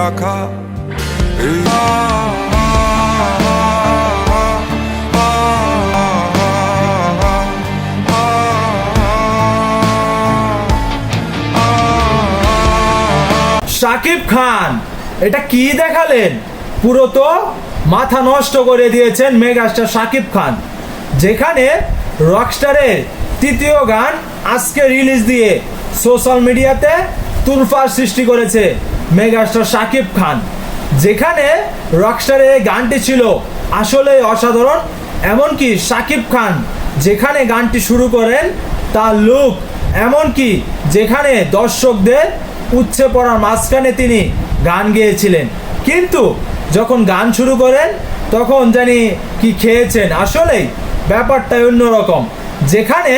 রাখা। শাকিব খান এটা কি দেখালেন? পুরো তো মাথা নষ্ট করে দিয়েছেন মেগাস্টার শাকিব খান, যেখানে রকস্টারের তৃতীয় গান আজকে রিলিজ দিয়ে সোশ্যাল মিডিয়াতে তুলফার সৃষ্টি করেছে মেগাস্টার শাকিব খান। যেখানে রকস্টারের এই গানটি ছিল আসলেই অসাধারণ, এমনকি শাকিব খান যেখানে গানটি শুরু করেন তার লুক, এমনকি যেখানে দর্শকদের উচ্ছে পড়ার মাঝখানে তিনি গান গেয়েছিলেন, কিন্তু যখন গান শুরু করেন তখন জানি কি খেয়েছেন। আসলেই ব্যাপারটাই অন্যরকম। যেখানে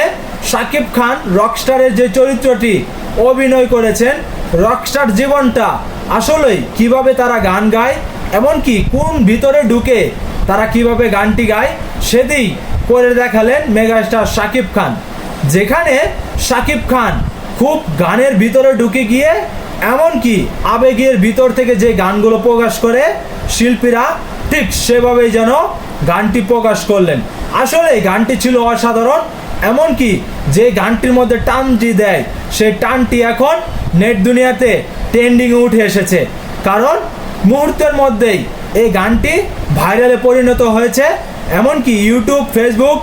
শাকিব খান রকস্টারের যে চরিত্রটি অভিনয় করেছেন, রকস্টার জীবনটা আসলেই কিভাবে তারা গান গায়, এমনকি কোন ভিতরে ঢুকে তারা কিভাবে গানটি গায় সেদিই করে দেখালেন মেগাস্টার শাকিব খান। যেখানে শাকিব খান খুব গানের ভিতরে ঢুকে গিয়ে এমনকি আবেগের ভিতর থেকে যে গানগুলো প্রকাশ করে শিল্পীরা ঠিক সেভাবেই যেন গানটি প্রকাশ করলেন। আসলে গানটি ছিল অসাধারণ, এমনকি যে গানটির মধ্যে টানটি দেয় সেই টানটি এখন নেট দুনিয়াতে ট্রেন্ডিংয়ে উঠে এসেছে, কারণ মুহূর্তের মধ্যেই এই গানটি ভাইরালে পরিণত হয়েছে, এমনকি ইউটিউব, ফেসবুক,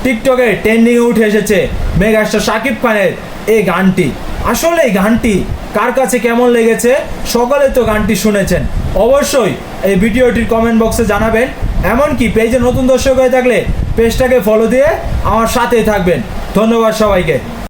টিকটকে ট্রেন্ডিংয়ে উঠে এসেছে মেগাস্টার শাকিব খানের এই গানটি। আসলে এই গানটি কার কাছে কেমন লেগেছে সকলে তো গানটি শুনেছেন, অবশ্যই এই ভিডিওটির কমেন্ট বক্সে জানাবেন। এমনকি পেজে নতুন দর্শক হয়ে থাকলে পেজটাকে ফলো দিয়ে আমার সাথেই থাকবেন। ধন্যবাদ সবাইকে।